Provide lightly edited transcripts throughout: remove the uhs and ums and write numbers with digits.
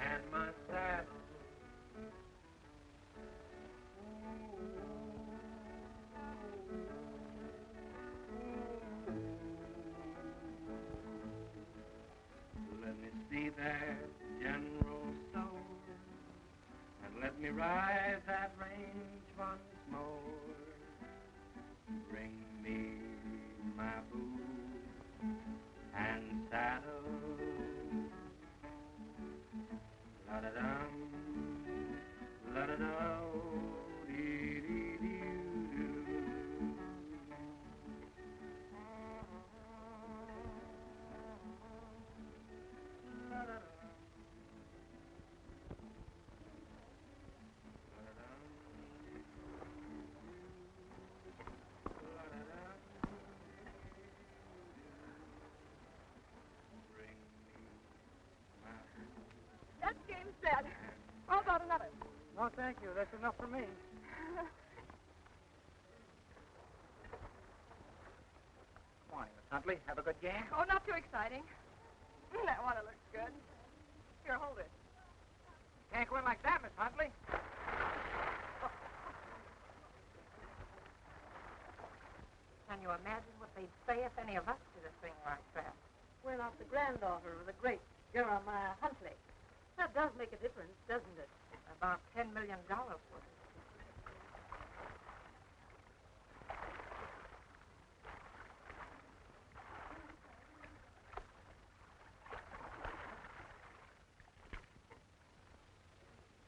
and my saddle. Let me see that general store, and let me ride that range once more. Bring me my boots and saddle. La-da-dum, la-da-dum, dee-dee-dee-doo. La-da-dum. That game's dead. How about another? No, thank you. That's enough for me. Morning, Miss Huntley. Have a good game? Oh, not too exciting. That one looks good. Here, hold it. Can't go in like that, Miss Huntley. Can you imagine what they'd say if any of us did a thing like that? We're not the granddaughter of the great Jeremiah Huntley. That does make a difference, doesn't it? About $10 million worth.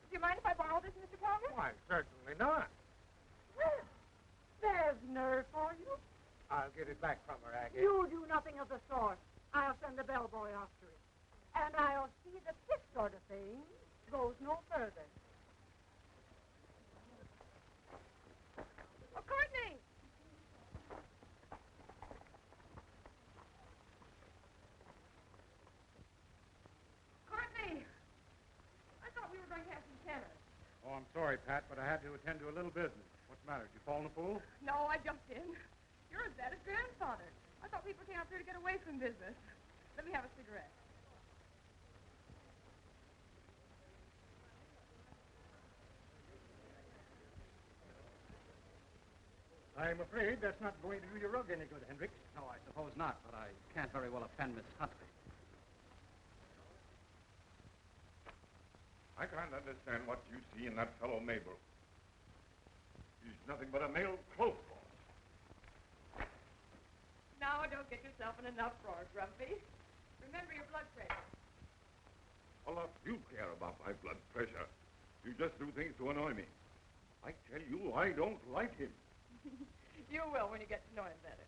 Do you mind if I borrow this, Mr. Palmer? Why, certainly not. Well, there's nerve for you. I'll get it back from her, Aggie. You do nothing of the sort. I'll send the bellboy after it. And I'll see that this sort of thing goes no further. Oh, Courtney! Courtney! I thought we were going to have some tennis. Oh, I'm sorry, Pat, but I had to attend to a little business. What's the matter? Did you fall in the pool? No, I jumped in. You're as bad as grandfather. I thought people came out here to get away from business. Let me have a cigarette. I'm afraid that's not going to do your rug any good, Hendricks. No, I suppose not, but I can't very well offend Miss Huntley. I can't understand what you see in that fellow Mabel. He's nothing but a male clothes boss. Now, don't get yourself in an uproar, Grumpy. Remember your blood pressure. A lot you care about my blood pressure. You just do things to annoy me. I tell you, I don't like him. You will when you get to know him better.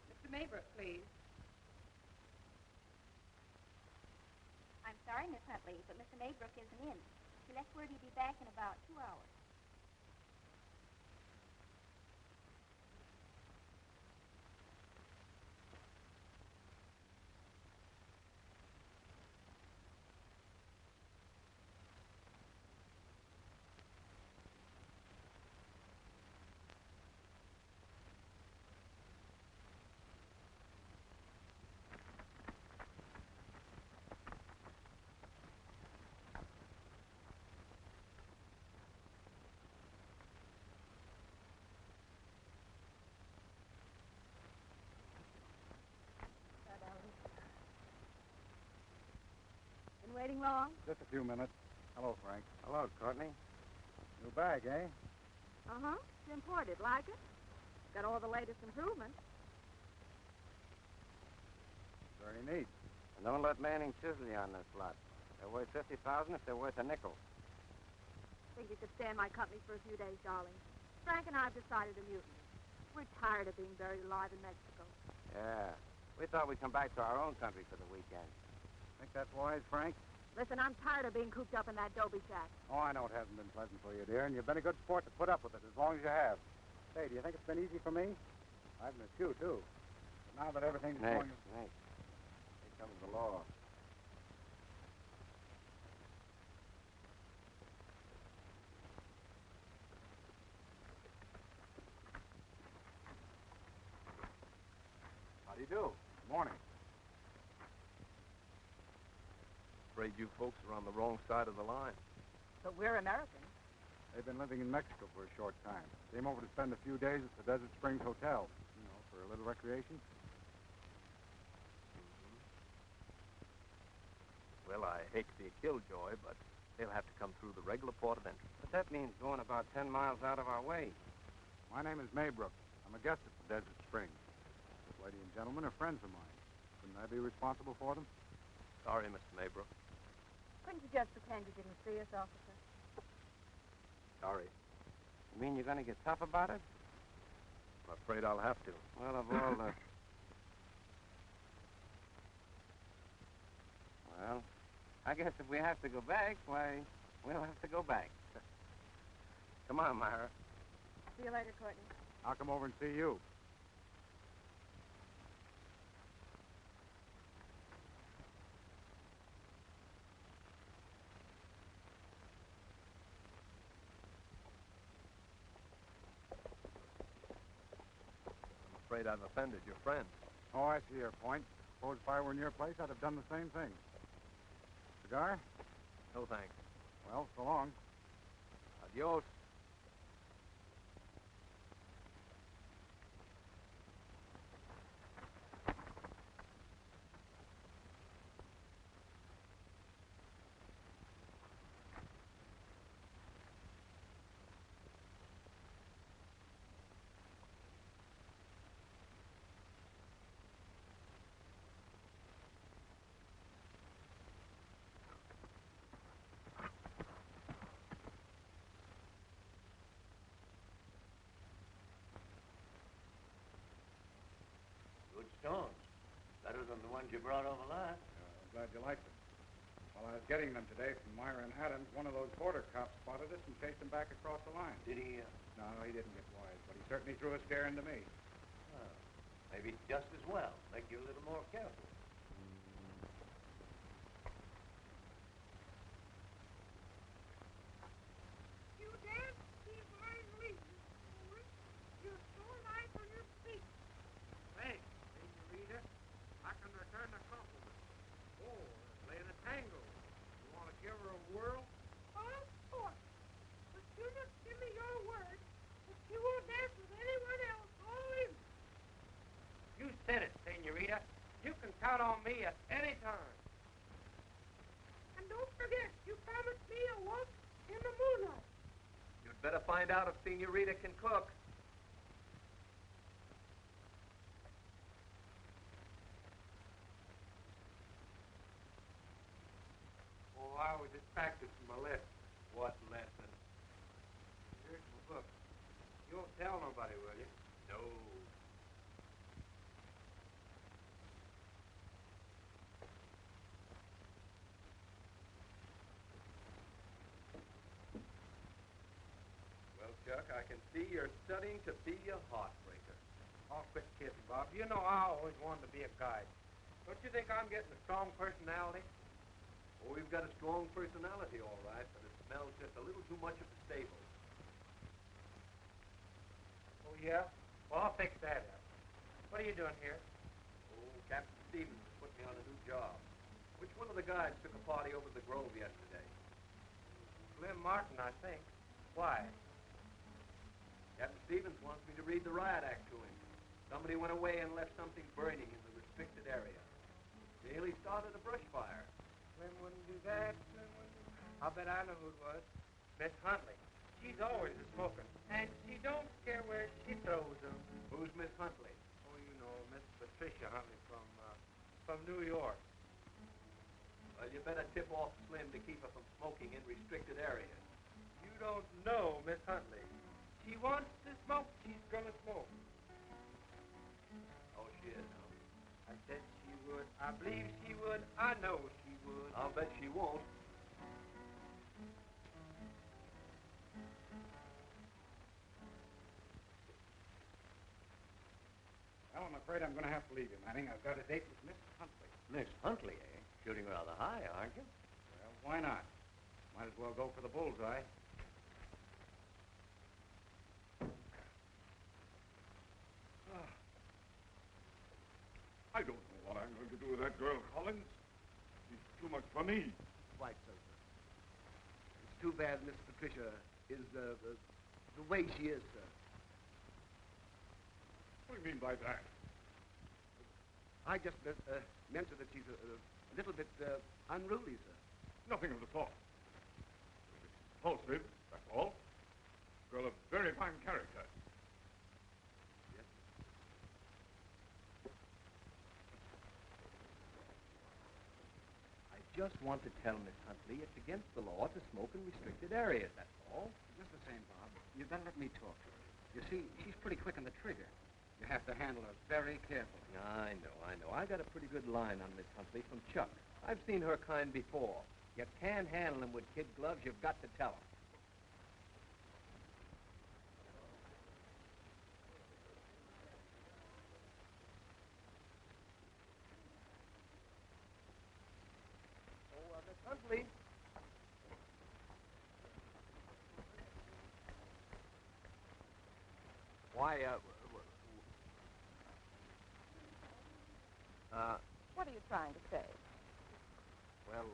Mr. Maybrook, please. I'm sorry, Miss Huntley, but Mr. Maybrook isn't in. He left word he'd be back in about 2 hours. Been waiting long? Just a few minutes. Hello, Frank. Hello, Courtney. New bag, eh? Uh-huh. It's imported. Like it? Got all the latest improvements. Very neat. And don't let Manning chisel you on this lot. They're worth $50,000 if they're worth a nickel. Think you could stay in my company for a few days, darling. Frank and I have decided to mutiny. We're tired of being buried alive in Mexico. Yeah. We thought we'd come back to our own country for the weekend. Think that's wise, Frank? Listen, I'm tired of being cooped up in that doby shack. Oh, I know it hasn't been pleasant for you, dear, and you've been a good sport to put up with it as long as you have. Say, do you think it's been easy for me? I've missed you, too. But now that everything's going... Next. Here comes the law. How do you do? Good morning. afraid you folks are on the wrong side of the line. But we're Americans. They've been living in Mexico for a short time. Came over to spend a few days at the Desert Springs Hotel, for a little recreation. Well, I hate to be a killjoy, but they'll have to come through the regular port of entry. But that means going about 10 miles out of our way. My name is Maybrook. I'm a guest at the Desert Springs. This lady and gentleman are friends of mine. Couldn't I be responsible for them? Sorry, Mr. Maybrook. Couldn't you just pretend you didn't see us, officer? Sorry. You mean you're going to get tough about it? I'm afraid I'll have to. Well, of all the... Well, I guess if we have to go back, why, we'll have to go back. Come on, Myra. See you later, Courtney. I'll come over and see you. I'm afraid I've offended your friend. Oh, I see your point. Suppose if I were in your place, I'd have done the same thing. Cigar? No thanks. Well, so long. Adios. Good stones. Better than the ones you brought over last. I'm glad you liked them. While I was getting them today from Myra and Adams, one of those border cops spotted us and chased them back across the line. Did he? No, he didn't get wise, but he certainly threw a scare into me. Well, maybe just as well. Make you a little more careful. You dance, keep mine leaving. You're so nice on your feet. Hey, Senorita, I can return the compliment. Oh, playing a tango. You want to give her a whirl? Of course. But you just give me your word that you won't dance with anyone else all evening. You said it, Senorita. You can count on me at any time. And don't forget, you promised me a walk in the moonlight. You'd better find out if Senorita can cook. Oh, I was just practicing my lesson. What lesson? Here's my book. You won't tell nobody, will you? No. Well, Chuck, I can see you're studying to be a heartbreaker. Oh, quit kidding, Bob. You know I always wanted to be a guide. Don't you think I'm getting a strong personality? Oh, we've got a strong personality, all right, but it smells just a little too much of the stable. Oh, yeah? Well, I'll fix that up. What are you doing here? Oh, Captain Stevens has put me on a new job. Which one of the guys took a party over at the Grove yesterday? Slim Martin, I think. Why? Captain Stevens wants me to read the riot act to him. Somebody went away and left something burning in the restricted area. Nearly started a brush fire. Slim wouldn't do that. Slim wouldn't do that. I'll bet I know who it was. Miss Huntley. She's always a smoking. And she don't care where she throws them. Who's Miss Huntley? Oh, you know, Miss Patricia Huntley from New York. Well, you better tip off Slim to keep her from smoking in restricted areas. You don't know Miss Huntley. She wants to smoke, she's gonna smoke. Oh, she is, huh? I said she would. I believe she would. I know she would. I'll bet she won't. Well, I'm afraid I'm going to have to leave you, Manning. I've got a date with Miss Huntley. Miss Huntley, eh? Shooting rather high, aren't you? Well, why not? Might as well go for the bullseye. I don't know what I'm going to do with that girl, Collins. She's too much for me. Quite so, sir. It's too bad Miss Patricia is the way she is, sir. What do you mean by that? I just mentioned that she's a little bit unruly, sir. Nothing of the sort. Impulsive, that's all. Girl of very fine character. Yes. I just want to tell Miss Huntley it's against the law to smoke in restricted areas, that's all. Just the same, Bob. You'd better let me talk to her. You see, she's pretty quick on the trigger. You have to handle her very carefully. I know. I got a pretty good line on Miss Huntley from Chuck. I've seen her kind before. You can't handle them with kid gloves, you've got to tell her. Oh, Miss Huntley. Why, What are you trying to say? well,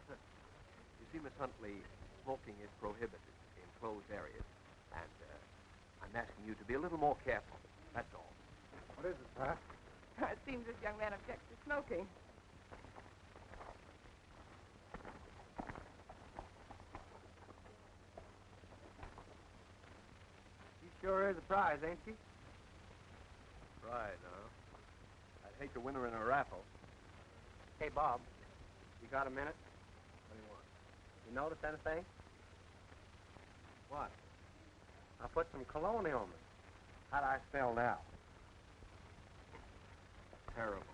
you see, Miss Huntley, smoking is prohibited in closed areas, and I'm asking you to be a little more careful. That's all. What is it, Pat? It seems this young man objects to smoking. She sure is a prize, ain't she? Right, huh? I'd hate to win her in a raffle. Hey, Bob, you got a minute? What do you want? You notice anything? What? I put some cologne on me. How'd I smell now? Terrible.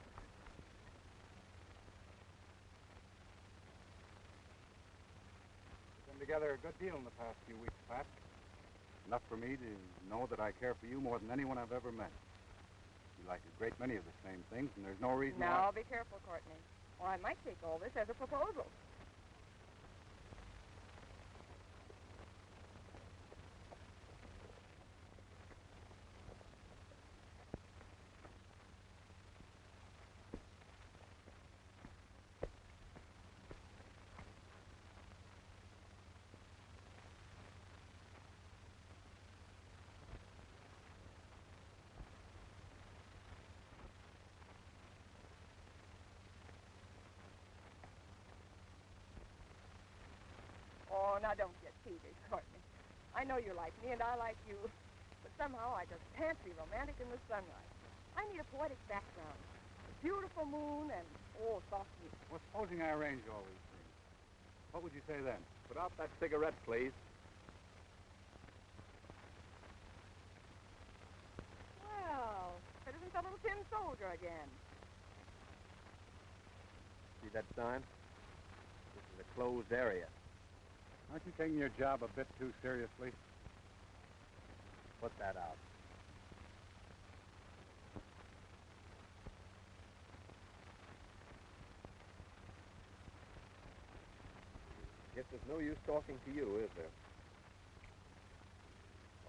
We've been together a good deal in the past few weeks, Pat. Enough for me to know that I care for you more than anyone I've ever met. You like a great many of the same things, and there's no reason why... Now, be careful, Courtney, or I might take all this as a proposal. Oh, now don't get peevish, Courtney. I know you like me and I like you, but somehow I just can't be romantic in the sunlight. I need a poetic background, a beautiful moon, and, soft music. Well, supposing I arrange all these things, what would you say then? Put out that cigarette, please. Well, Citizen's a little tin soldier again. See that sign? This is a closed area. Aren't you taking your job a bit too seriously? Put that out. Guess there's no use talking to you, is there?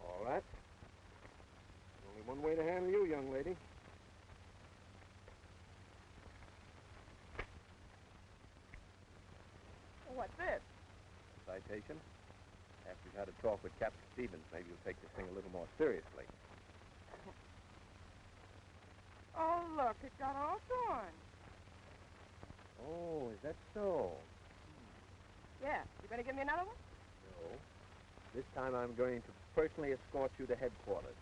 All right. Only one way to handle you, young lady. Well, what's this? Citation. After you've had a talk with Captain Stevens, maybe you'll take this thing a little more seriously. Oh, look, it got all torn. Oh, is that so? Yeah, you going to give me another one? No. This time I'm going to personally escort you to headquarters.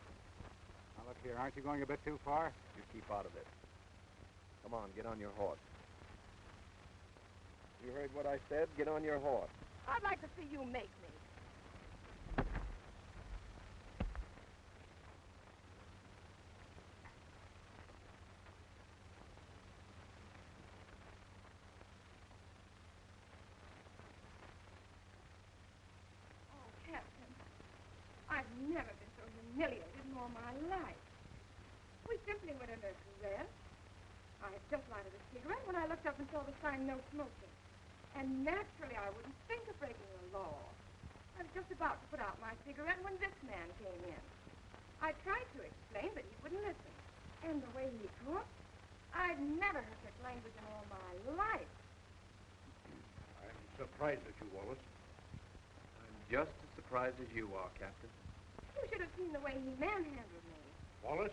Now, look here, aren't you going a bit too far? You keep out of this. Come on, get on your horse. You heard what I said? Get on your horse. I'd like to see you make me. Oh, Captain, I've never been so humiliated in all my life. We simply went under duress. I had just lighted a cigarette when I looked up and saw the sign, no smoking. And naturally, I wouldn't think of breaking the law. I was just about to put out my cigarette when this man came in. I tried to explain, but he wouldn't listen. And the way he talked, I'd never heard such language in all my life. surprised at you, Wallace. I'm just as surprised as you are, Captain. You should have seen the way he manhandled me. Wallace,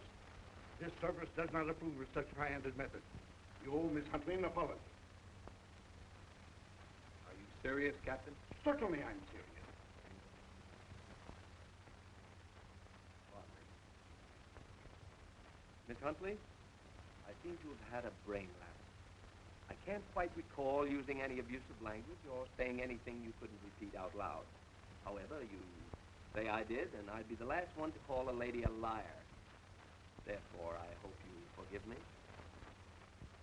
this service does not approve of such high-handed methods. You owe Miss Huntley an apology. Are you serious, Captain? Certainly I'm serious. Miss Huntley, I seem to have had a brain lapse. I can't quite recall using any abusive language or saying anything you couldn't repeat out loud. However, you say I did, and I'd be the last one to call a lady a liar. Therefore, I hope you forgive me.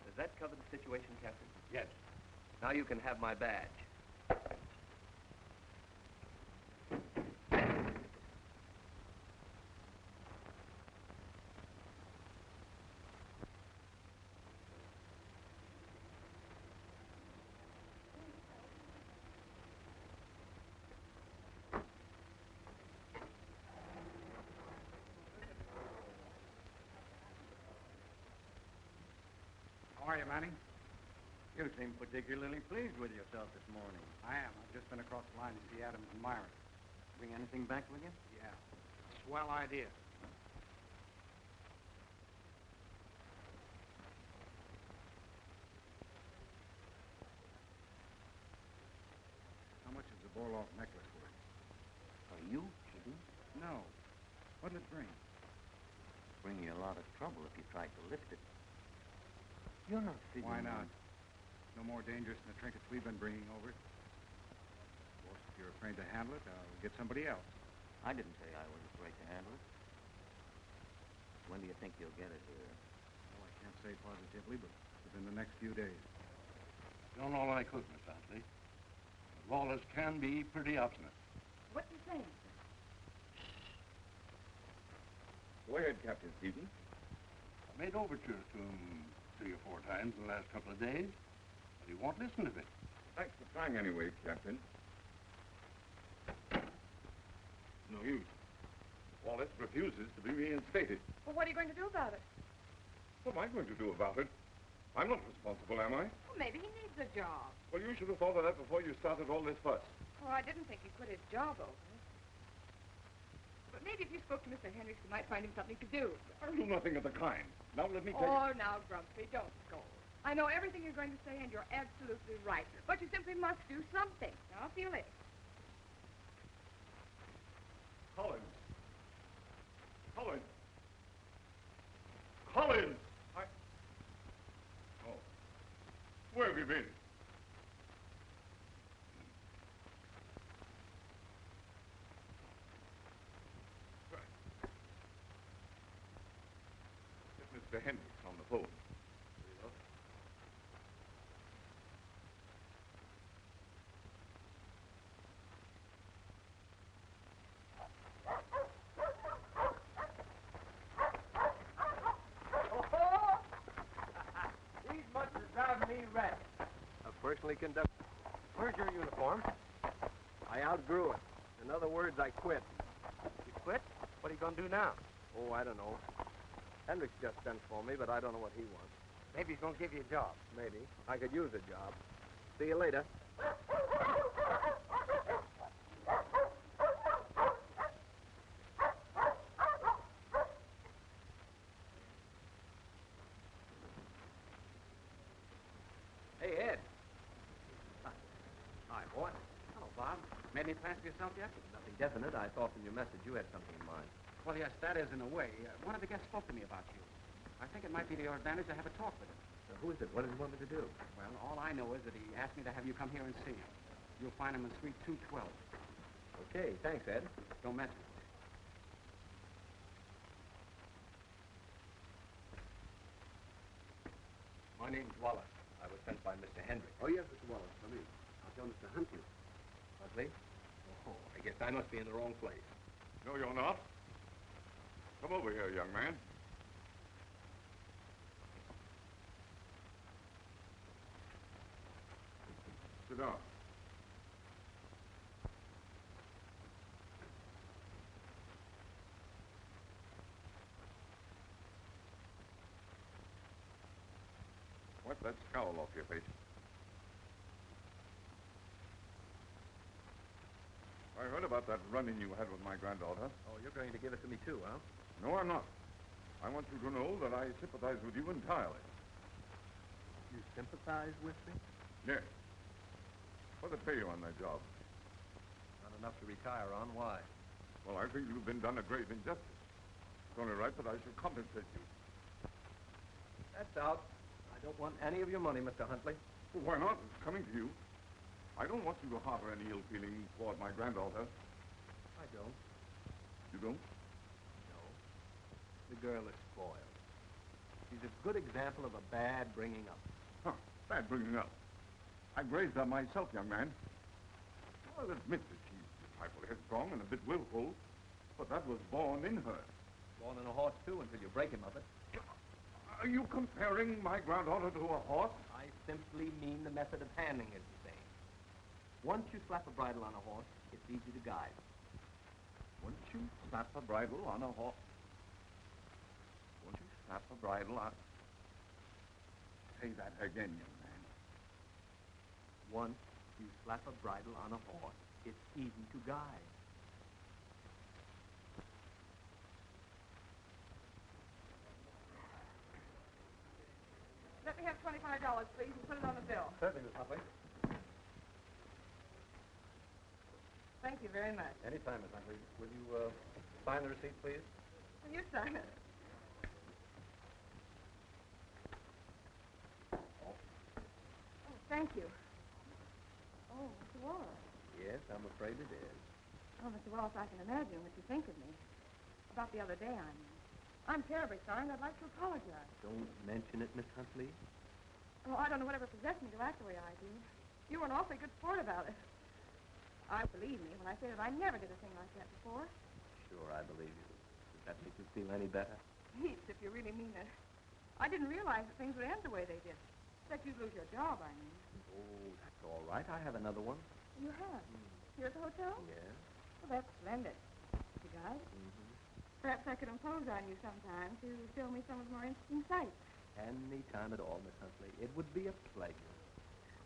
Does that cover the situation, Captain? Yes. Now you can have my badge. How are you, Manning? You seem particularly pleased with yourself this morning. I am. I've just been across the line to see Adams and Myra. Bring anything back with you? Yeah. Swell idea. How much is the Borloff necklace worth? Are you kidding? No. What'll it bring? Bring you a lot of trouble if you tried to lift it. You're not figuring Why not? on- No more dangerous than the trinkets we've been bringing over. Of course, if you're afraid to handle it, I'll get somebody else. I didn't say I was afraid to handle it. When do you think you'll get it here? Well, I can't say positively, but within the next few days. Done all I could, Miss Huntley. Wallace can be pretty obstinate. What do you think? Go ahead, Captain Stevens. I made overtures to him 3 or 4 times in the last couple of days, but he won't listen to me. Thanks for trying anyway, Captain. No use. Wallace refuses to be reinstated. Well, what are you going to do about it? What am I going to do about it? I'm not responsible, am I? Well, maybe he needs a job. Well, you should have thought of that before you started all this fuss. Oh, I didn't think he'd quit his job over it. But maybe if you spoke to Mr. Hendricks, you might find him something to do. I'll do nothing of the kind. Now let me take... Oh, now, Grumpy, don't scold. I know everything you're going to say, and you're absolutely right. But you simply must do something. Now, I'll see you later. Collins. Collins. Collins! Oh. Where have you been? Get Mr. Hendricks on the phone. These must have driven me red. Personally conduct. Where's your uniform? I outgrew it. In other words, I quit. You quit? What are you going to do now? Oh, I don't know. Hendricks just sent for me, but I don't know what he wants. Maybe he's going to give you a job. Maybe. I could use a job. See you later. Hey, Ed. Hi, boy. Hello, Bob. Made any plans for yourself yet? Nothing definite. I thought from your message you had something in mind. Well, yes, that is in a way. One of the guests spoke to me about you. I think it might be to your advantage to have a talk with him. Who is it? What does he want me to do? Well, all I know is that he asked me to have you come here and see him. You'll find him in suite 212. Okay, thanks, Ed. Don't mention it. My name's Wallace. I was sent by Mr. Hendricks. Oh, yes, Mr. Wallace, come in. I'll tell Mr. Huntley. Huntley? Oh, I guess I must be in the wrong place. No, you're not. Come over here, young man. Sit down. Wipe that scowl off your face. I heard about that run-in you had with my granddaughter. Oh, you're going to give it to me too, huh? No, I'm not. I want you to know that I sympathize with you entirely. You sympathize with me? Yes. What did they pay you on that job? Not enough to retire on. Why? Well, I think you've been done a grave injustice. It's only right that I should compensate you. That's out. I don't want any of your money, Mr. Huntley. Well, why not? It's coming to you. I don't want you to harbor any ill feeling toward my granddaughter. I don't. You don't? No. The girl is spoiled. She's a good example of a bad bringing up. Huh. Bad bringing up. I've raised her myself, young man. I'll admit that she's a trifle headstrong and a bit willful, but that was born in her. Born in a horse, too, until you break him of it. Are you comparing my granddaughter to a horse? I simply mean the method of handling is the same. Once you slap a bridle on a horse, it's easy to guide. Once you slap a bridle on a horse. Once you slap a bridle on... Say that again, young man. Once you slap a bridle on a horse, it's easy to guide. Let me have $25, please, and put it on the bill. Certainly, Miss Huntley. Thank you very much. Anytime, Miss Huntley. Will you sign the receipt, please? Will you sign it? Oh, thank you. Oh, Mr. Wallace. Yes, I'm afraid it is. Oh, Mr. Wallace, I can imagine what you think of me. About the other day, I'm terribly sorry, and I'd like to apologize. Don't mention it, Miss Huntley. Oh, I don't know whatever possessed me to act the way I did. You were an awfully good sport about it. Believe me when I say that I never did a thing like that before. Sure, I believe you. Does that make you feel any better? Heaps, if you really mean it. I didn't realize that things would end the way they did. That you'd lose your job, I mean. Oh, that's all right. I have another one. You have? Here at the hotel? Yes. Well, that's splendid. You guys? Mm-hmm. Perhaps I could impose on you sometime to show me some of the more interesting sights. Any time at all, Miss Huntley. It would be a pleasure.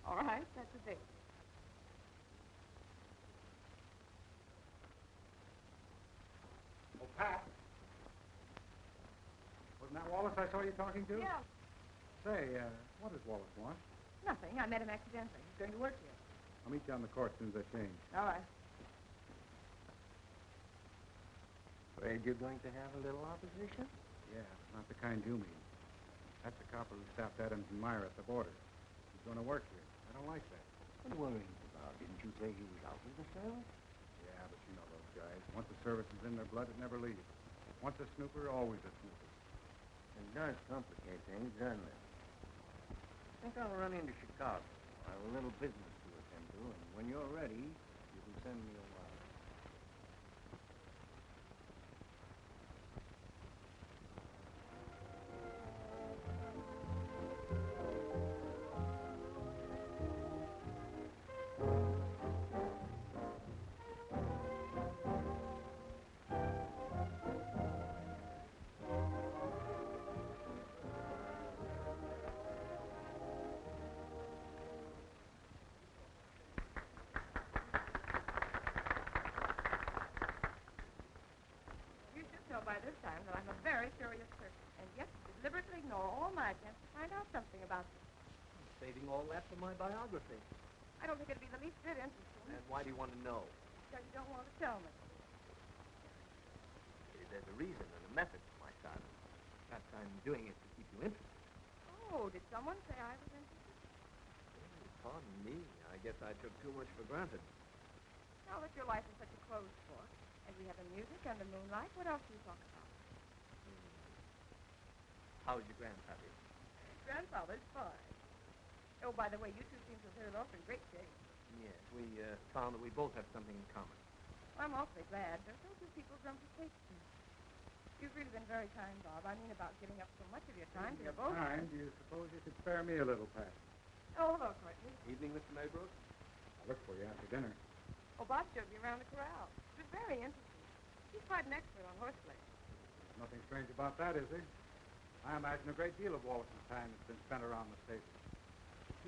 All right, that's a date. Oh, Pat. Wasn't that Wallace I saw you talking to? Yeah. Say, what does Wallace want? Nothing. I met him accidentally. He's going to work here. I'll meet you on the court as soon as I change. All right. Afraid you're going to have a little opposition? Yeah, not the kind you mean. That's the copper who stopped Adams and Meyer at the border. He's going to work here. I don't like that. What worrying about? Didn't you say he was out of the service? Yeah, but you know those guys. Once the service is in their blood, it never leaves. Once a snooper, always a snooper. It does complicate things, doesn't it? I think I'll run into Chicago. I have a little business to attend to, and when you're ready, you can send me a wire. By this time that I'm a very curious person, and yet deliberately ignore all my attempts to find out something about you. I'm saving all that for my biography. I don't think it'd be the least bit interesting. And why do you want to know? Because you don't want to tell me. There's a reason and a method to my silence. Perhaps I'm doing it to keep you interested. Oh, did someone say I was interested? Pardon me. I guess I took too much for granted. Now that your life is such a closed book, and we have the music and the moonlight, what else do you talk about? How's your grandfather? Grandfather's fine. Oh, by the way, you two seem to have hit it off in great shape. Yes, we found that we both have something in common. Well, I'm awfully glad. There's so few people drum to take to. You've really been very kind, Bob. I mean about giving up so much of your time to your both. Time? Do you suppose you could spare me a little, Pat? Oh, hello, Courtney. Evening, Mr. Maybrook. I'll look for you after dinner. Oh, Bob showed me around the corral. It was very interesting. He's quite an expert on horseplay. There's nothing strange about that, is there? I imagine a great deal of Wallace's time has been spent around the stable.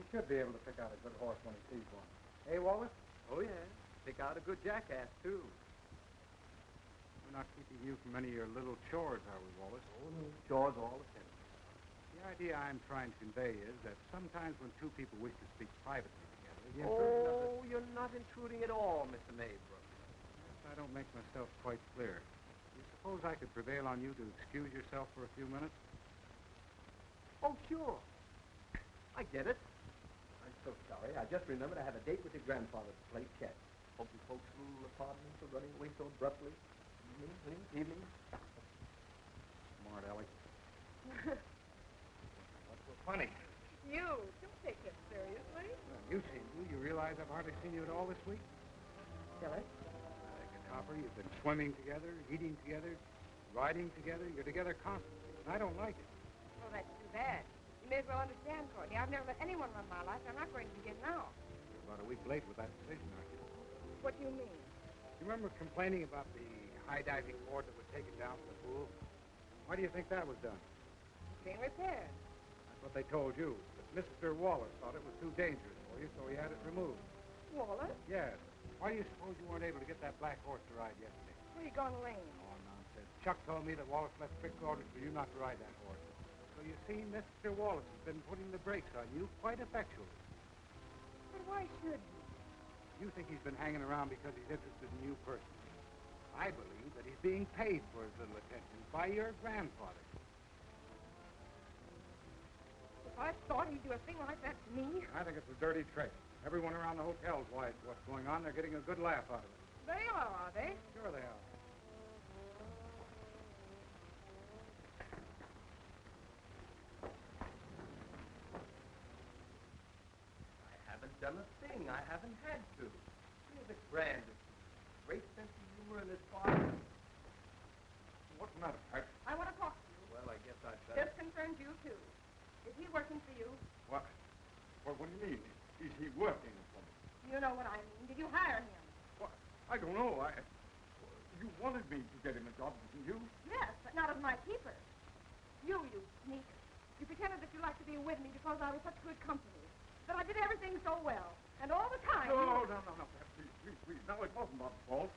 He should be able to pick out a good horse when he sees one. Hey, Wallace? Oh, yes. pick out a good jackass, too. We're not keeping you from any of your little chores, are we, Wallace? Oh, no. Chores all the same. The idea I'm trying to convey is that sometimes when two people wish to speak privately together, the Oh, you're not intruding at all, Mr. Maybrook. Yes, I don't make myself quite clear. You suppose I could prevail on you to excuse yourself for a few minutes? Oh, sure. I get it. I'm so sorry. I just remembered I have a date with your grandfather to play chess. Hope you folks' little apartments are running away so abruptly. Evening, please, evening. Smart, Alex. What's so funny? You, don't take it seriously. Well, you seem to. You realize I've hardly seen you at all this week? Silly. Copper, you've been swimming together, eating together, riding together. You're together constantly, and I don't like it. Oh, that's too bad. You may as well understand, Courtney. I've never let anyone run my life. I'm not going to begin now. You're about a week late with that decision, aren't you? What do you mean? You remember complaining about the high diving board that was taken down from the pool? Why do you think that was done? Being repaired. That's what they told you. But Mr. Wallace thought it was too dangerous for you, so he had it removed. Wallace? Yes. Why do you suppose you weren't able to get that black horse to ride yesterday? Where are you going lame? Oh, nonsense. Chuck told me that Wallace left strict orders for you not to ride that horse. So you see, Mr. Wallace has been putting the brakes on you quite effectually. But why should he? You think he's been hanging around because he's interested in you personally. I believe that he's being paid for his little attentions by your grandfather. If I thought he'd do a thing like that to me... I think it's a dirty trick. Everyone around the hotel's wise to what's going on. They're getting a good laugh out of it. They are they? Sure they are. I haven't done a thing. I haven't had to. He's a grandest. Great sense of humor in his father. What's the matter, Pat? I want to talk to you. Well, I guess I'd better... This concerns you, too. Is he working for you? What? What do you mean? Is he working for me? You know what I mean. Did you hire him? What? I don't know. You wanted me to get him a job, didn't you? Yes, but not as my keeper. You sneak. You pretended that you liked to be with me because I was such good company. That I did everything so well. And all the time... No, Pat, please. No, it wasn't my fault.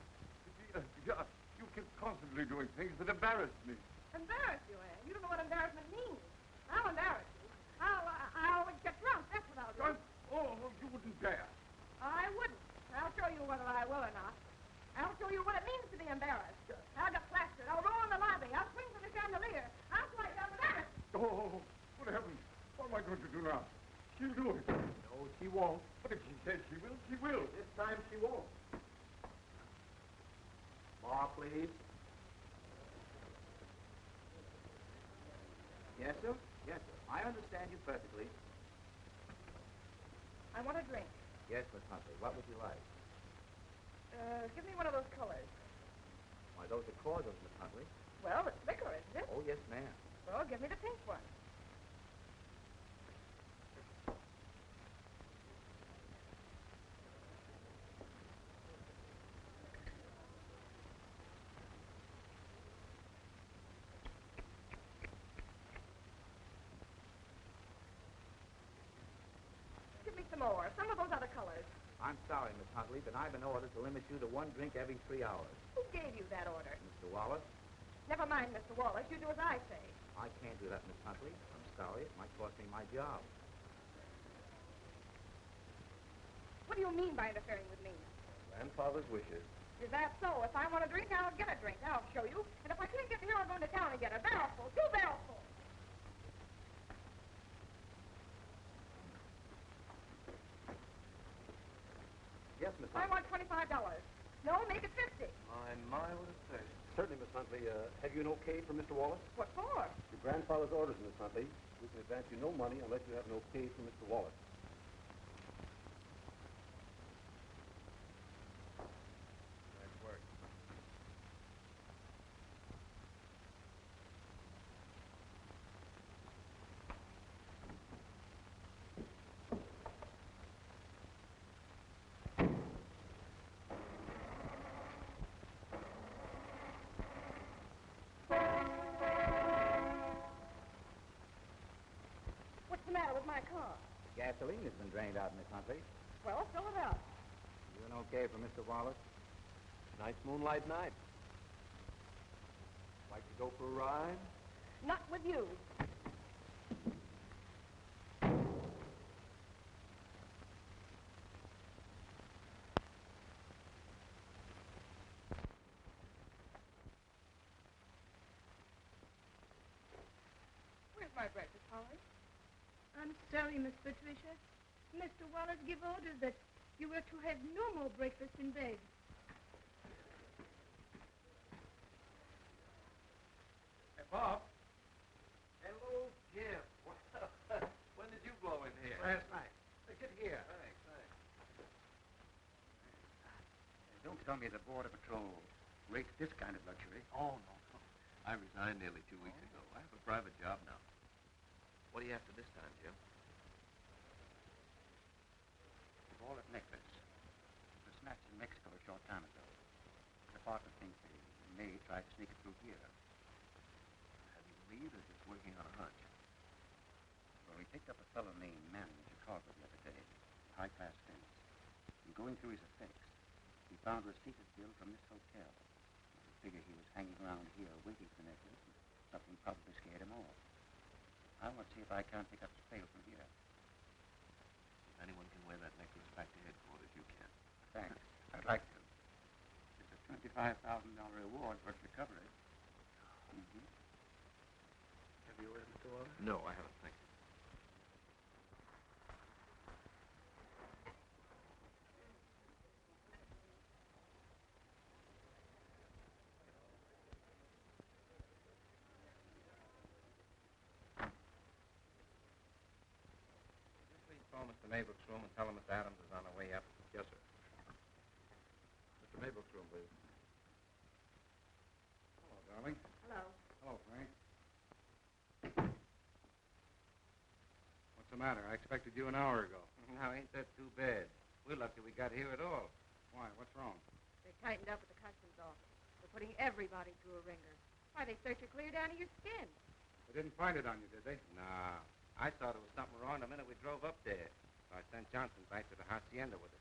You keep constantly doing things that embarrass me. Embarrass you, eh? You don't know what embarrassment means. I'll embarrass you. I'll get drunk. That's what I'll do. Drunk? Oh, you wouldn't dare. I wouldn't. I'll show you whether I will or not. I'll show you what it means to be embarrassed. I'll get plastered. I'll roll in the lobby. I'll swing from the chandelier. I'll slide down the ladder. Oh, good heavens. What am I going to do now? She'll do it. No, she won't. But if she says she will, she will. This time she won't. Bar, please. Yes, sir? Yes, sir. I understand you perfectly. I want a drink. Yes, Miss Huntley. What would you like? Give me one of those colors. Why, those are cordials, Miss Huntley. Well, it's liquor, isn't it? Oh, yes, ma'am. Well, give me the pink one. Give me some more. Some of those other colors. I'm sorry, Miss Huntley, but I've been ordered to limit you to one drink every 3 hours. Who gave you that order? Mr. Wallace? Never mind, Mr. Wallace. You do as I say. I can't do that, Miss Huntley. I'm sorry. It might cost me my job. What do you mean by interfering with me? Grandfather's wishes. Is that so? If I want a drink, I'll get a drink. I'll show you. And if I can't get here, I'll go into town and get a barrelful. 2 barrelfuls. Yes, Miss I Huntley. want $25. No, make it 50. My, what a thirst. Certainly, Miss Huntley. Have you an okay from Mr. Wallace? What for? Your grandfather's orders, Miss Huntley. We can advance you no money unless you have an okay from Mr. Wallace. Nice work. What's the matter with my car? Gasoline has been drained out, Miss Huntley. Well, fill it up. Doing okay for Mr. Wallace? Nice moonlight night. Like to go for a ride? Not with you. Where's my breakfast, Holly? I'm sorry, Miss Patricia. Mr. Wallace gave orders that you were to have no more breakfast in bed. Hey, Bob. Hello, Jim. When did you blow in here? Last night. Get here. Thanks. Don't tell me the Border Patrol rates this kind of luxury. Oh, no. I resigned nearly 2 weeks ago. I have a private job now. What do you have to this time, Jim? The wallet necklace. It was snatched in Mexico a short time ago. The department thinks the maid tried to sneak it through here. Have you believed or just working on a hunch? Well, we picked up a fellow named Mann in Chicago the other day. High-class fence. And going through his effects, we found a receipted bill from this hotel. We figure he was hanging around here waiting for the necklace, and something probably scared him off. I want to see if I can't pick up the trail from here. If anyone can wear that necklace back to headquarters, you can. Thanks. I'd like to. It's a $25,000 reward for its recovery. Mm-hmm. Have you read Mr. Wallace? No, I haven't. Thank you. Call Mr. Maybrook's room and tell him Miss Adams is on her way up. Yes, sir. Mr. Maybrook's room, please. Hello, darling. Hello. Hello, Frank. What's the matter? I expected you an hour ago. Now, ain't that too bad? We're lucky we got here at all. Why? What's wrong? They tightened up at the customs office. They're putting everybody through a ringer. Why, they search you clear down to your skin. They didn't find it on you, did they? Nah. I thought there was something wrong the minute we drove up there. So I sent Johnson back to the hacienda with it.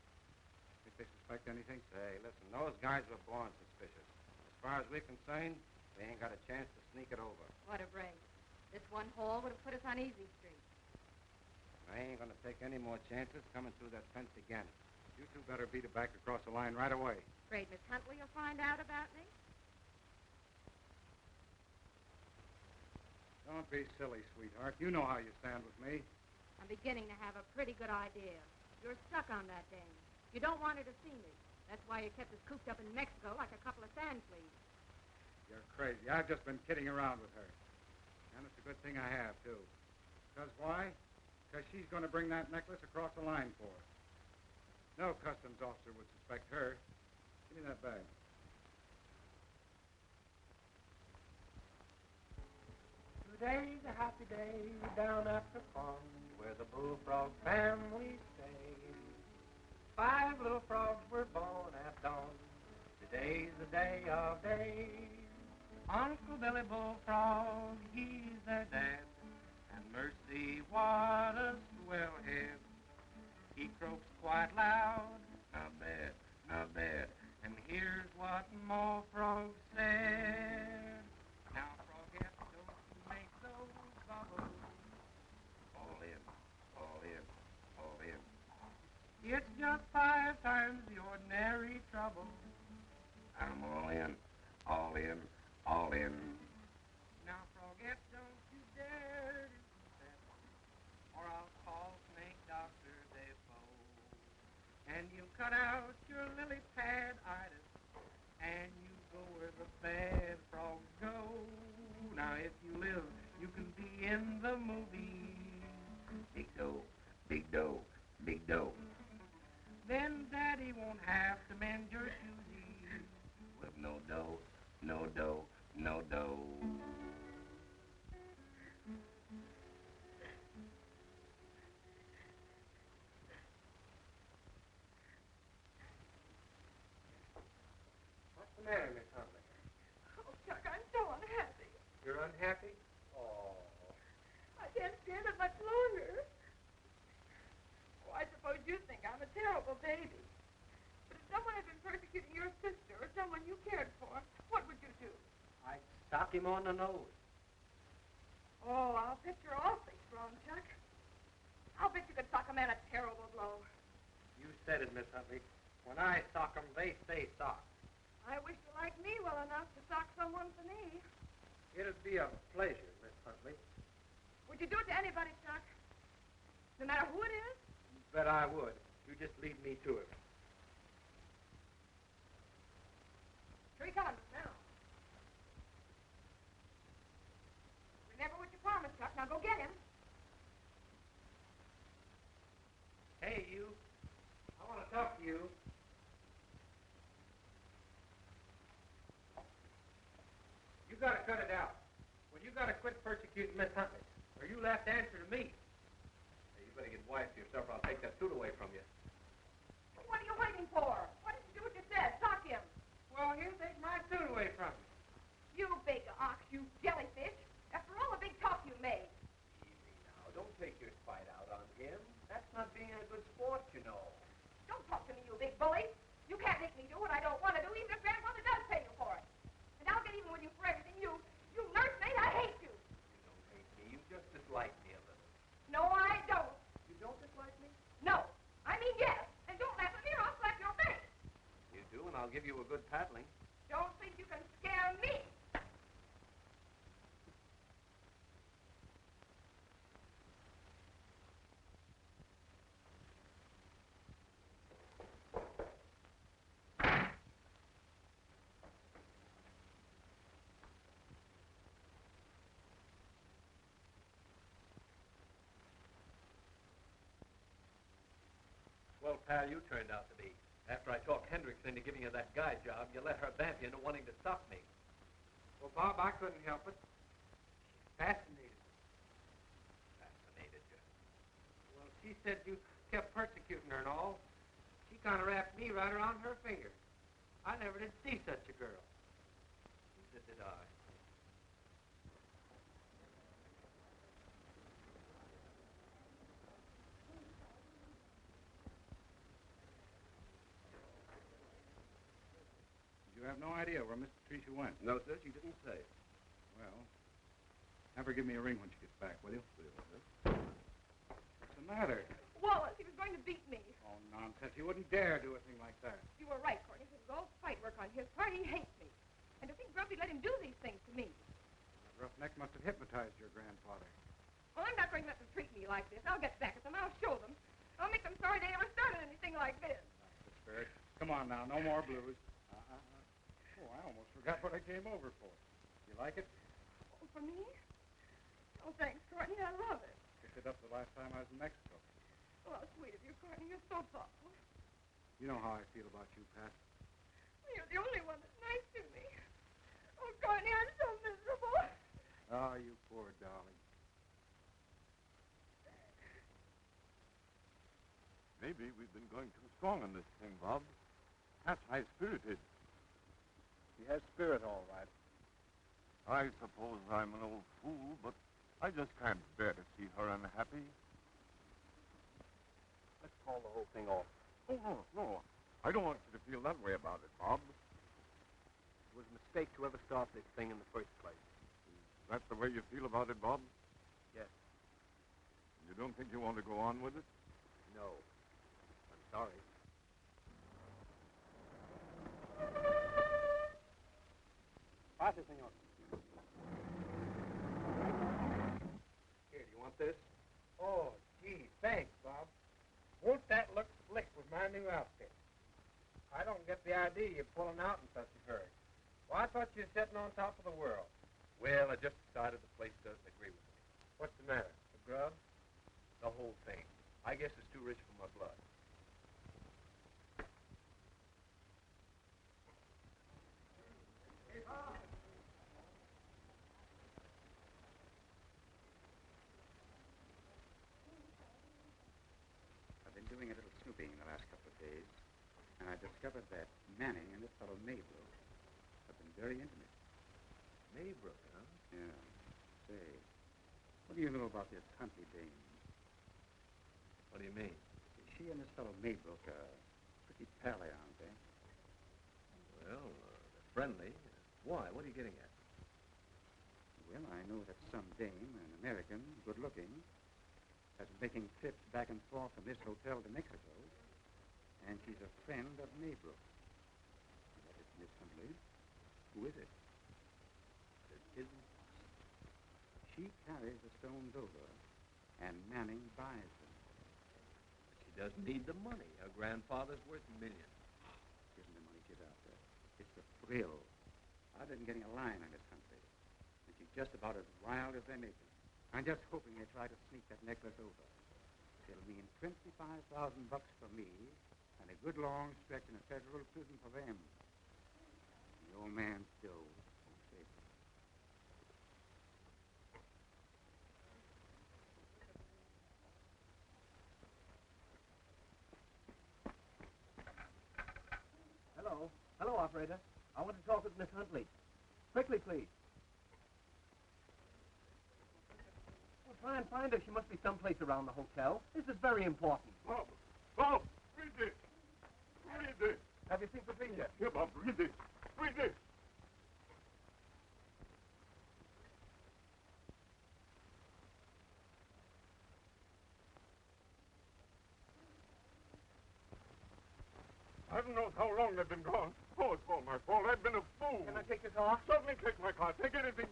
Think they suspect anything? Say, listen, those guys were born suspicious. As far as we're concerned, they ain't got a chance to sneak it over. What a break. This one haul would have put us on Easy Street. I ain't gonna take any more chances coming through that fence again. You two better beat it back across the line right away. Afraid Miss Huntley will find out about me? Don't be silly, sweetheart. You know how you stand with me. I'm beginning to have a pretty good idea. You're stuck on that dame. You don't want her to see me. That's why you kept us cooped up in Mexico like a couple of sand fleas. You're crazy. I've just been kidding around with her. And it's a good thing I have, too. Because why? Because she's going to bring that necklace across the line for us. No customs officer would suspect her. Give me that bag. Today's a happy day down at the farm where the bullfrog family stays. 5 little frogs were born at dawn. Today's the day of days. Uncle Billy Bullfrog, he's their dad. And mercy, what a swell head. He croaks quite loud, not bad. And here's what Mo Frog said. Now, Frogette, don't you make those bubbles. All in. It's just 5 times the ordinary trouble. I'm all in. Now, Frogette, don't you dare do that, or I'll call Snake Doctor Defoe. And you cut out your lily pad-itis, and you go where the bad frogs go. Now, if you live, you can be in the movies. Big dough. Then Daddy won't have to mend your shoesies. With no dough. What's the matter, Miss Huntley? Oh, Chuck, I'm so unhappy. You're unhappy? I can't stand it much longer. Oh, I suppose you think I'm a terrible baby. But Sock him on the nose. Oh, I'll bet you're awfully strong, Chuck. I'll bet you could sock a man a terrible blow. You said it, Miss Huntley. When I sock 'em, they stay socked. I wish you liked me well enough to sock someone for me. It'd be a pleasure, Miss Huntley. Would you do it to anybody, Chuck? No matter who it is? Bet I would. You just lead me to it. Here he comes now. Remember what you promised, Chuck. Now go get him. Hey, you. I want to talk to you. You got to cut it out. Well, you got to quit persecuting Miss Huntley, or you'll have to answer to me. Hey, you better get wise to yourself or I'll take that suit away from you. What are you waiting for? Why didn't you do what you said? Sock him. Well, he'll take my suit away from me. You big ox, you jellyfish. After all the big talk you made. Easy now. Don't take your spite out on him. That's not being a good sport, you know. Don't talk to me, you big bully. You can't make me do what I don't want to do, even if grandfather does pay you for it. And I'll get even with you for everything. You nursemaid, I hate you. You don't hate me. You just dislike me a little. No, I don't. You don't dislike me? No. I mean yes. And don't laugh at me or I'll slap your face. You do, and I'll give you a good paddling. Don't think you can scare me. Well, pal, you turned out to be. After I talked Hendricks into giving you that guy job, you let her vamp you into wanting to stop me. Well, Bob, I couldn't help it. She fascinated me. Fascinated you. Well, she said you kept persecuting her and all. She kind of wrapped me right around her finger. I never did see such a girl. Neither did I. You have no idea where Miss Patricia went? No, sir, she didn't say. Well, have her give me a ring when she gets back, will you? What's the matter? Wallace, he was going to beat me. Oh, nonsense. He wouldn't dare do a thing like that. You were right, Courtney. This is all fight work on his part. He hates me. And to think Grumpy let him do these things to me. That roughneck must have hypnotized your grandfather. Well, I'm not going to let them treat me like this. I'll get back at them. I'll show them. I'll make them sorry they ever started anything like this. That's the spirit. Come on now, no more blues. Oh, I almost forgot what I came over for. You like it? Oh, for me? Oh, thanks, Courtney. I love it. Picked it up the last time I was in Mexico. Oh, how sweet of you, Courtney. You're so thoughtful. You know how I feel about you, Pat. You're the only one that's nice to me. Oh, Courtney, I'm so miserable. Oh, you poor darling. Maybe we've been going too strong on this thing, Bob. Pat's high-spirited. He has spirit, all right. I suppose I'm an old fool, but I just can't bear to see her unhappy. Let's call the whole thing off. Oh, no. I don't want you to feel that way about it, Bob. It was a mistake to ever start this thing in the first place. Is that the way you feel about it, Bob? Yes. You don't think you want to go on with it? No. I'm sorry. Pase, senor. Here, do you want this? Oh, gee, thanks, Bob. Won't that look slick with my new outfit? I don't get the idea you're pulling out in such a hurry. Well, I thought you were sitting on top of the world. Well, I just decided the place doesn't agree with me. What's the matter? The grub? The whole thing. I guess it's too rich for my blood. I've been doing a little snooping the last couple of days, and I discovered that Manning and this fellow Maybrook have been very intimate. Maybrook, huh? Yeah. Say, what do you know about this Huntley dame? What do you mean? She and this fellow Maybrook are pretty pally, aren't they? Well, they're friendly. Why? What are you getting at? Well, I know that some dame, an American, good-looking, has been making trips back and forth from this hotel to Mexico, and she's a friend of Maybrook. That is Miss Huntley. Who is it? It isn't possible. She carries the stones over, and Manning buys them. She doesn't need the money. Her grandfather's worth millions. Isn't the money she's after? It's the thrill. I've been getting a line on Miss Huntley, and she's just about as wild as they make them. I'm just hoping they try to sneak that necklace over. It'll mean $25,000 for me, and a good long stretch in a federal prison for them. And the old man still won't save them. Hello. Hello, operator. I want to talk with Miss Huntley. Quickly, please. Well, try and find her. She must be someplace around the hotel. This is very important. Bob! Bob! Read this! Read this! Have you seen Patricia? Here, Bob, read this! Read this! I don't know how long they've been gone. Oh, it's all my fault. I've been a fool. Can I take your car? Certainly take my car. Take anything.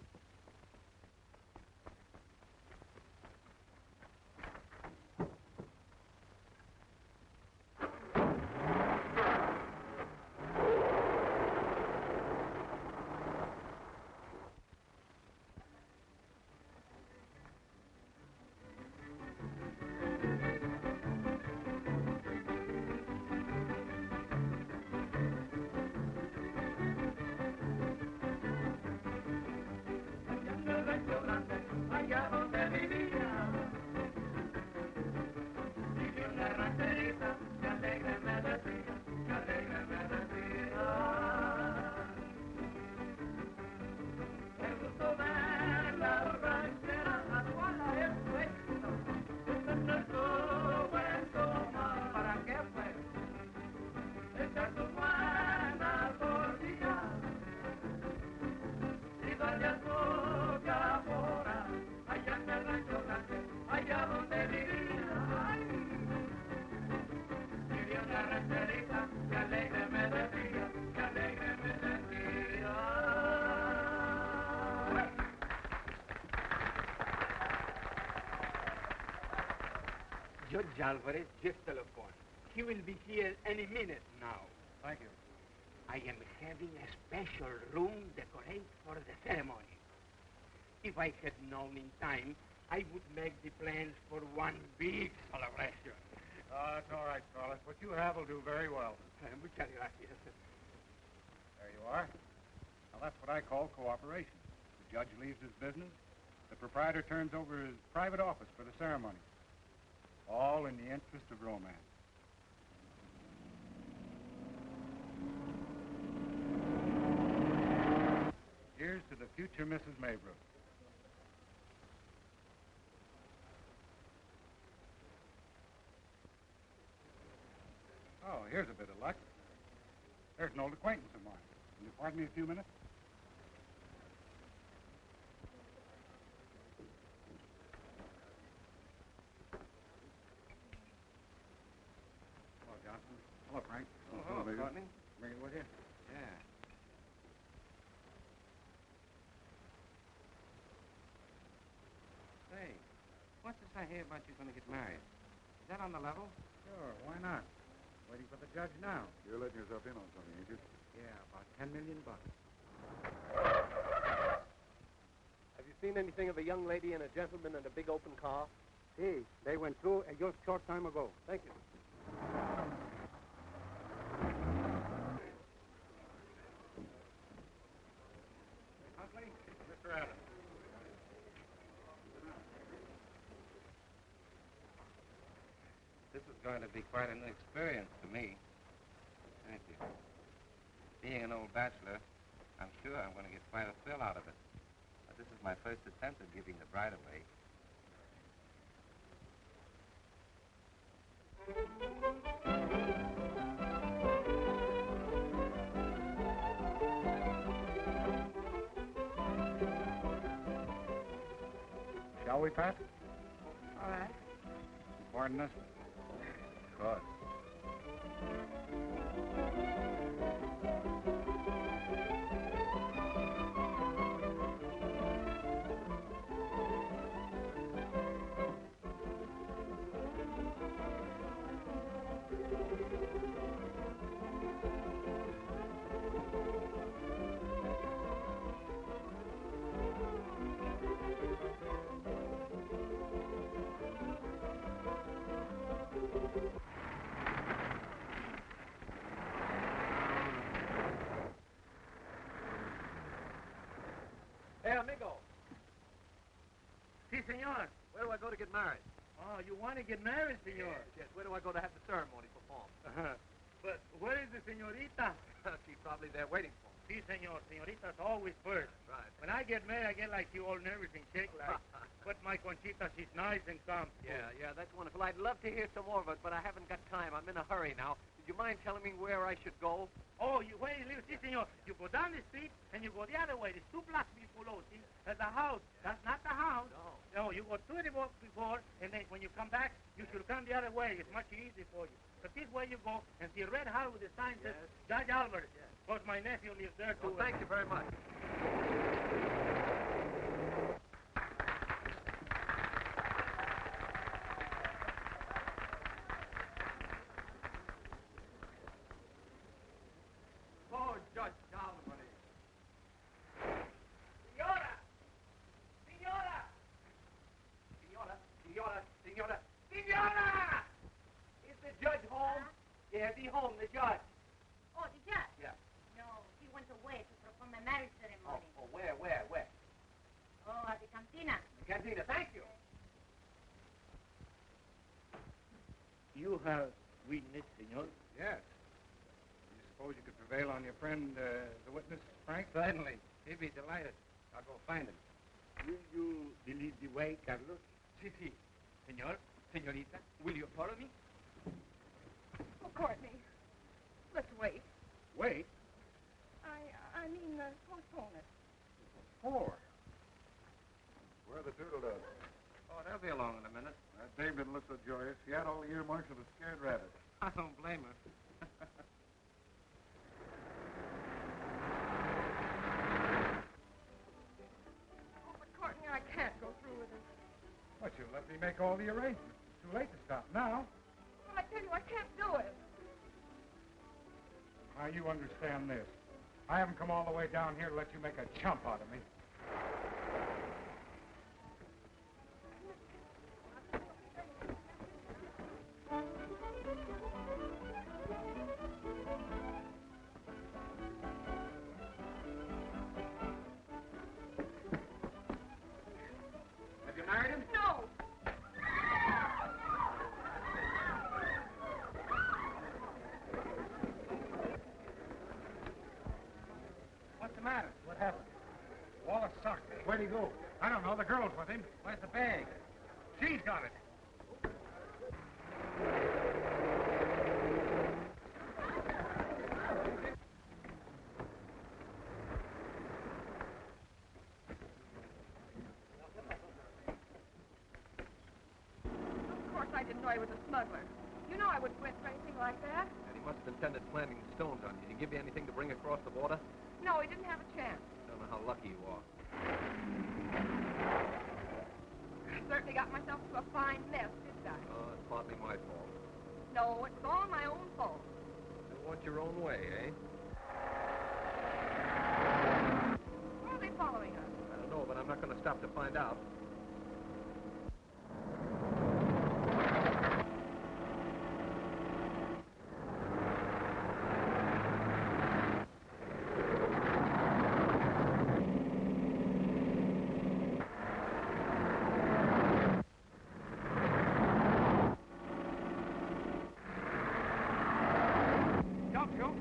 Judge Alvarez just telephoned. He will be here any minute now. Thank you. I am having a special room decorated for the ceremony. If I had known in time, I would make the plans for one big celebration. That's all right, Carlos. What you have will do very well. Muchas gracias. There you are. Now, that's what I call cooperation. The judge leaves his business. The proprietor turns over his private office for the ceremony. All in the interest of romance. Here's to the future Mrs. Maybrook. Oh, here's a bit of luck. There's an old acquaintance of mine. Can you pardon me a few minutes? Hello, Johnson. Hello, Frank. Oh, hello, Courtney. Bring it with you? Yeah. Say, what's this I hear about you going to get married? Is that on the level? Sure, why not? Waiting for the judge now. You're letting yourself in on something, ain't you? Yeah, about $10 million. Have you seen anything of a young lady and a gentleman in a big open car? See, they went through a just short time ago. Thank you. Huntley, Mr. Adams. This is going to be quite a new experience for me. Thank you. Being an old bachelor, I'm sure I'm going to get quite a thrill out of it. But this is my first attempt at giving the bride away. Shall we, Pat? All right. Pardon us? Of course. Hey, amigo. Si, senor. Where do I go to get married? Oh, you want to get married, senor? Yes. Where do I go to have the ceremony performed? But where is the senorita? She's probably there waiting for me. Si, senor. Senorita's always first. That's right. When I get married, I get like you, all nervous and shake like. But my Conchita, she's nice and calm. Yeah, that's wonderful. I'd love to hear some more of it, but I haven't got time. I'm in a hurry now. Would you mind telling me where I should go? Oh, where you live? Si, senor. You go down the street and you go the other way. There's 2 blocks below. See, there's a house. That's not the house. No, you go 2 blocks before, and then when you come back, you should come the other way. It's much easier for you. But this way you go and see a red house with the sign says Judge Alvarez. Yes. Because my nephew lives there too. Well, thank you very much. Oh, Judge Alvarez. Senora! Senora! Senora! Senora! Senora! Senora! Is the judge home? Yeah, is he home, the judge? Oh, the judge? Yeah. No, he went away to perform a marriage ceremony. Oh, where? Oh, at the cantina. The cantina, thank you. You have witness, senor? Yes. You suppose you could prevail on your friend, the witness, Frank? Certainly. He'd be delighted. I'll go find him. Will you believe the way, Carlos? Si. Senor, senorita, will you follow me? Oh, Courtney, let's wait. Wait. I mean, postpone it. 4. Where are the doodle dogs? Oh, they'll be along in a minute. Dave didn't look so joyous. He had all the earmarks of a scared rabbit. I don't blame her. Oh, but Courtney, I can't go through with it. But you let me make all the arrangements. It's too late to stop now. Well, I tell you, I can't do it. Now, you understand this. I haven't come all the way down here to let you make a chump out of me. Have you married him? No. What's the matter? What happened? Wallace sucked. Where'd he go? I don't know. The girl's with him. Where's the bag? She's got it. Of course, I didn't know he was a smuggler. You know I wouldn't went for anything like that. And he must have intended planting stones on you. Did he give you anything to bring across the border? No, he didn't have a chance. Don't know how lucky you are. I certainly got myself into a fine mess, didn't I? Oh, it's partly my fault. No, it was all my own fault. You want your own way, eh? Why are they following us? I don't know, but I'm not going to stop to find out. Don't shoot.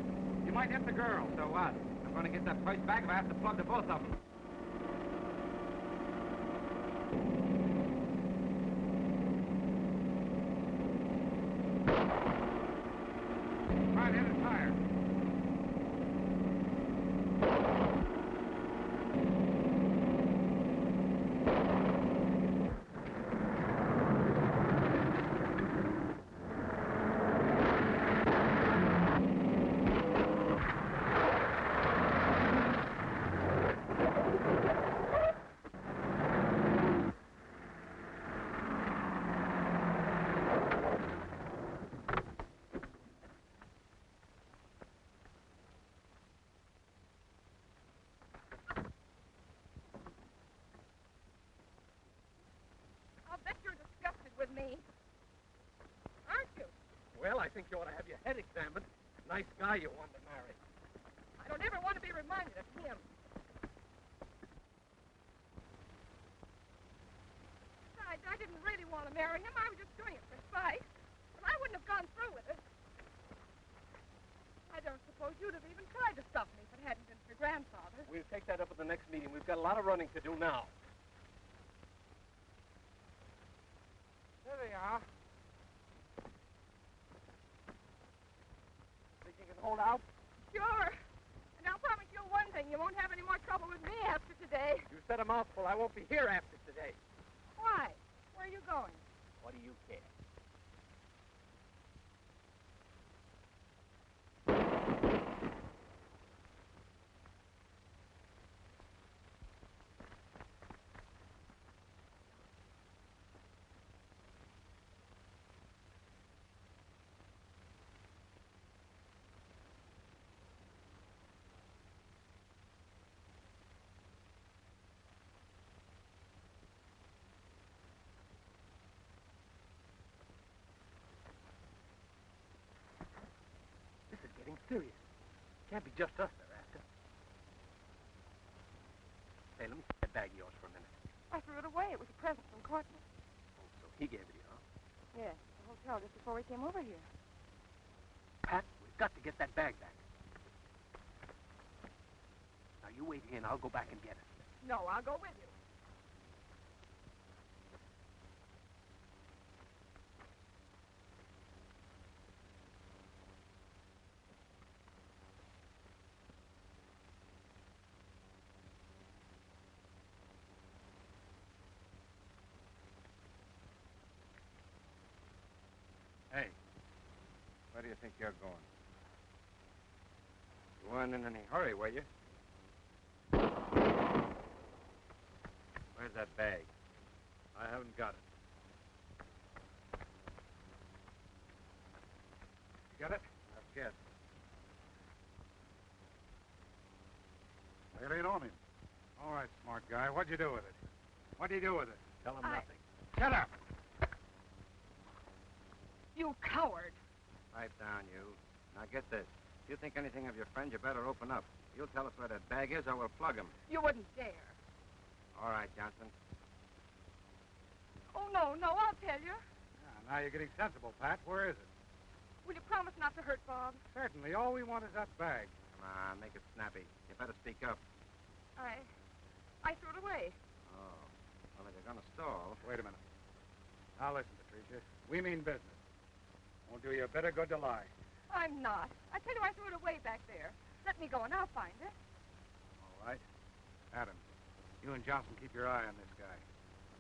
You might hit the girl. So what? I'm going to get that place back if I have to plug the both of them. Try and hit a tire. Well, I think you ought to have your head examined. Nice guy you want to marry. I don't ever want to be reminded of him. Besides, I didn't really want to marry him. I was just doing it for spite. But I wouldn't have gone through with it. I don't suppose you'd have even tried to stop me if it hadn't been for Grandfather. We'll take that up at the next meeting. We've got a lot of running to do now. There they are. Think you can hold out? Sure. And I'll promise you one thing. You won't have any more trouble with me after today. You said a mouthful. I won't be here after today. Why? Where are you going? What do you care? This is getting serious. Can't be just us they're after. Hey, let me see that bag of yours for a minute. I threw it away. It was a present from Courtney. Oh, so he gave it to you, huh? Yes, the hotel just before we came over here. Pat, we've got to get that bag back. Now, you wait here and I'll go back and get it. No, I'll go with you. Hey, where do you think you're going? You weren't in any hurry, were you? Where's that bag? I haven't got it. You got it? That's good. Really on him. All right, smart guy. What'd you do with it? What'd you do with it? Tell him nothing. Shut up! You coward. Pipe down, you. Now get this. If you think anything of your friend, you better open up. You'll tell us where that bag is, or we'll plug him. You wouldn't dare. All right, Johnson. Oh, no, I'll tell you. Yeah, now you're getting sensible, Pat. Where is it? Will you promise not to hurt Bob? Certainly. All we want is that bag. Come on, make it snappy. You better speak up. I threw it away. Oh. Well, if you're going to stall... Wait a minute. Now listen, Patricia. We mean business. Won't do you a bit of good to lie. I'm not. I tell you, I threw it away back there. Let me go and I'll find it. All right. Adam, you and Johnson keep your eye on this guy.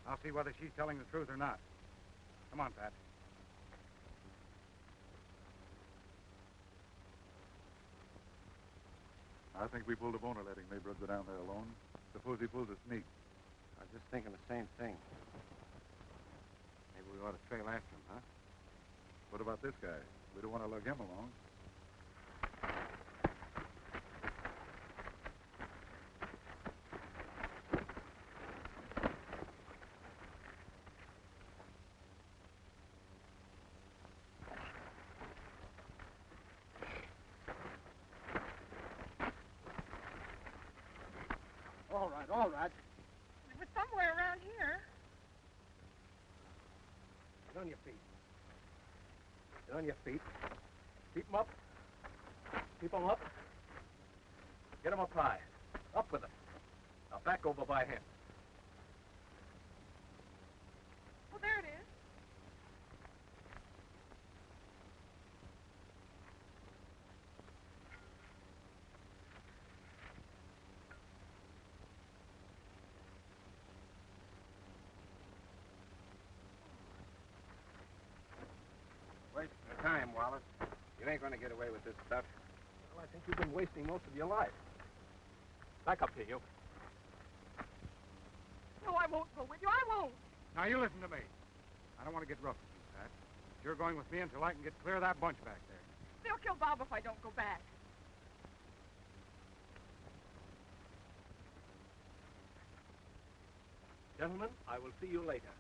I'll see whether she's telling the truth or not. Come on, Pat. I think we pulled a boner letting Maybrooke go down there alone. Suppose he pulls a sneak. I was just thinking the same thing. Maybe we ought to trail after him, huh? What about this guy? We don't want to lug him along. All right. It was somewhere around here. Get on your feet. Get on your feet. Keep them up. Keep them up. Get them up high. Up with them. Now back over by him. Well, there it is. Wasting time, Wallace. You ain't going to get away with this stuff. Well, I think you've been wasting most of your life. Back up here, you. No, I won't go with you. I won't. Now, you listen to me. I don't want to get rough with you, Pat. You're going with me until I can get clear of that bunch back there. They'll kill Bob if I don't go back. Gentlemen, I will see you later.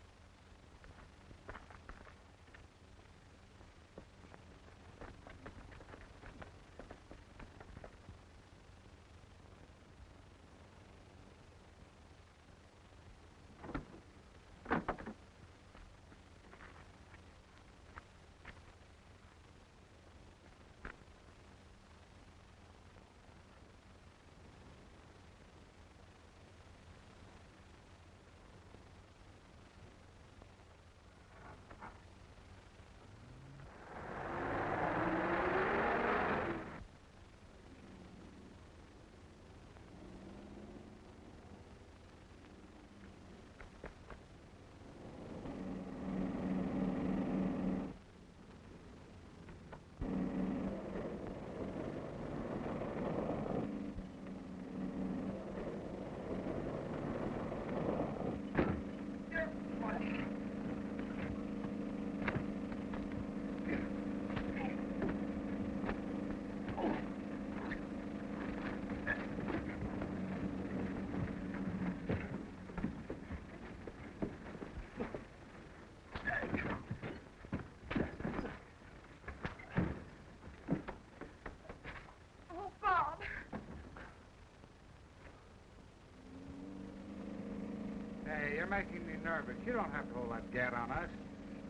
You're making me nervous. You don't have to hold that gat on us.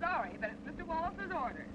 Sorry, but it's Mr. Wallace's orders.